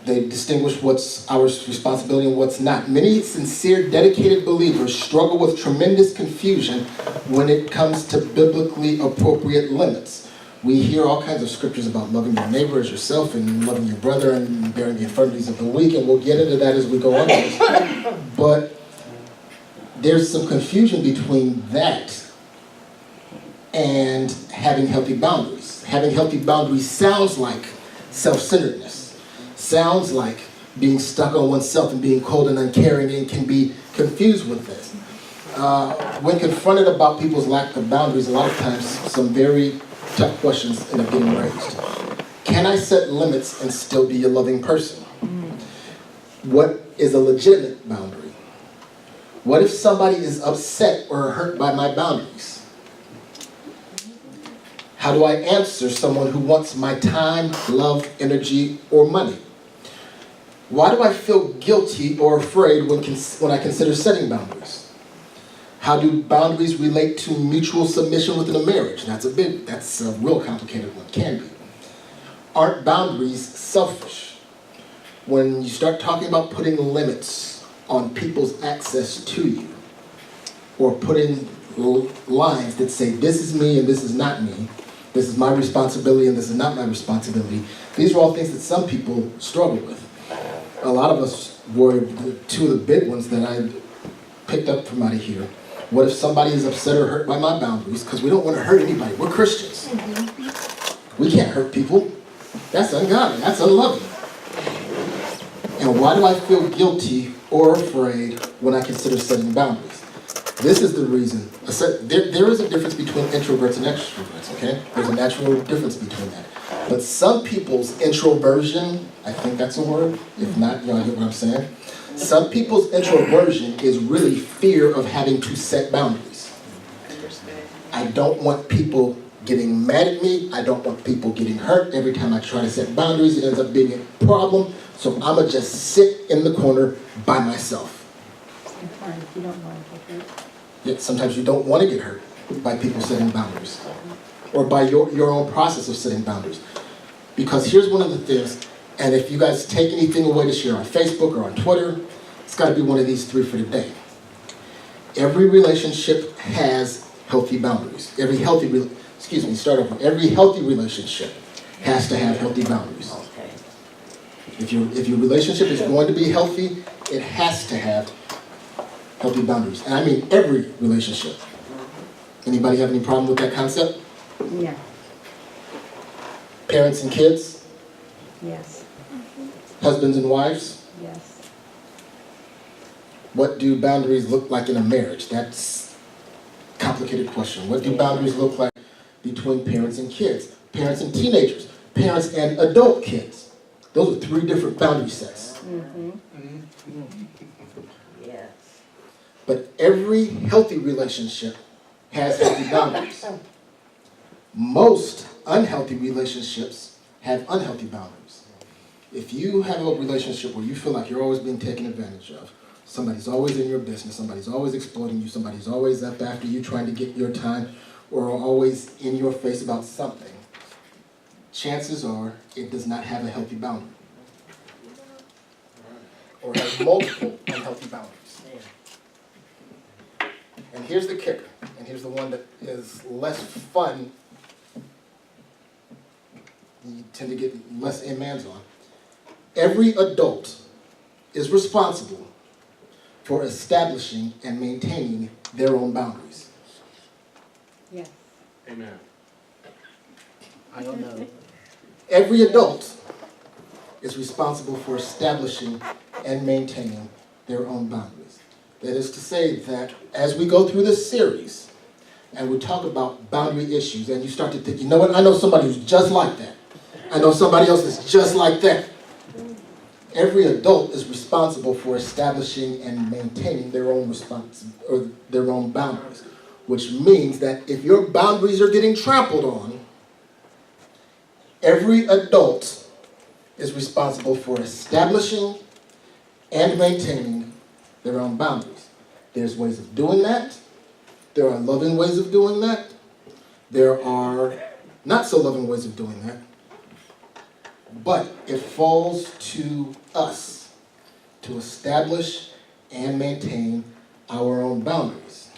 They distinguish what's our responsibility and what's not. Many sincere, dedicated believers struggle with tremendous confusion when it comes to biblically appropriate limits. We hear all kinds of scriptures about loving your neighbor as yourself and loving your brother and bearing the infirmities of the weak, and we'll get into that as we go on. But there's some confusion between that and having healthy boundaries. Having healthy boundaries sounds like self-centeredness. Sounds like being stuck on oneself and being cold and uncaring, and can be confused with this. When confronted about people's lack of boundaries, a lot of times some very tough questions end up getting raised. Can I set limits and still be a loving person? What is a legitimate boundary? What if somebody is upset or hurt by my boundaries? How do I answer someone who wants my time, love, energy, or money? Why do I feel guilty or afraid when I consider setting boundaries? How do boundaries relate to mutual submission within a marriage? That's a real complicated one, can be. Aren't boundaries selfish? When you start talking about putting limits on people's access to you, or putting lines that say, this is me and this is not me, this is my responsibility and this is not my responsibility, these are all things that some people struggle with. A lot of us were two of the big ones that I picked up from out of here. What if somebody is upset or hurt by my boundaries? Because we don't want to hurt anybody. We're Christians. We can't hurt people. That's ungodly. That's unloving. And why do I feel guilty or afraid when I consider setting boundaries? This is the reason. There is a difference between introverts and extroverts, okay? There's a natural difference between that. But some people's introversion, I think that's a word. If not, y'all get what I'm saying. Some people's introversion is really fear of having to set boundaries. I don't want people getting mad at me. I don't want people getting hurt. Every time I try to set boundaries, it ends up being a problem. So I'm going to just sit in the corner by myself. Sometimes you don't want to get hurt. Yet sometimes you don't want to get hurt by people setting boundaries, or by your own process of setting boundaries. Because here's one of the things, and if you guys take anything away to share on Facebook or on Twitter, it's got to be one of these three for today. Every relationship has healthy boundaries. Every healthy relationship has to have healthy boundaries. If your relationship is going to be healthy, it has to have healthy boundaries. And I mean every relationship. Anybody have any problem with that concept? Yeah. Parents and kids? Yes. Husbands and wives? Yes. What do boundaries look like in a marriage? That's a complicated question. What do boundaries look like between parents and kids? Parents and teenagers? Parents and adult kids? Those are three different boundary sets. Mm-hmm. Yes. But every healthy relationship has healthy boundaries. Most unhealthy relationships have unhealthy boundaries. If you have a relationship where you feel like you're always being taken advantage of, somebody's always in your business, somebody's always exploiting you, somebody's always up after you trying to get your time, or always in your face about something, chances are it does not have a healthy boundary. Or has multiple unhealthy boundaries. And here's the kicker, and here's the one that is less fun. You tend to get less amens on. Every adult is responsible for establishing and maintaining their own boundaries. Yes. Amen. I don't know. Every adult is responsible for establishing and maintaining their own boundaries. That is to say that as we go through this series and we talk about boundary issues and you start to think, you know what, I know somebody who's just like that. I know somebody else that's just like that. Every adult is responsible for establishing and maintaining their own their own boundaries, which means that if your boundaries are getting trampled on, every adult is responsible for establishing and maintaining their own boundaries. There's ways of doing that. There are loving ways of doing that. There are not so loving ways of doing that. But it falls to us to establish and maintain our own boundaries.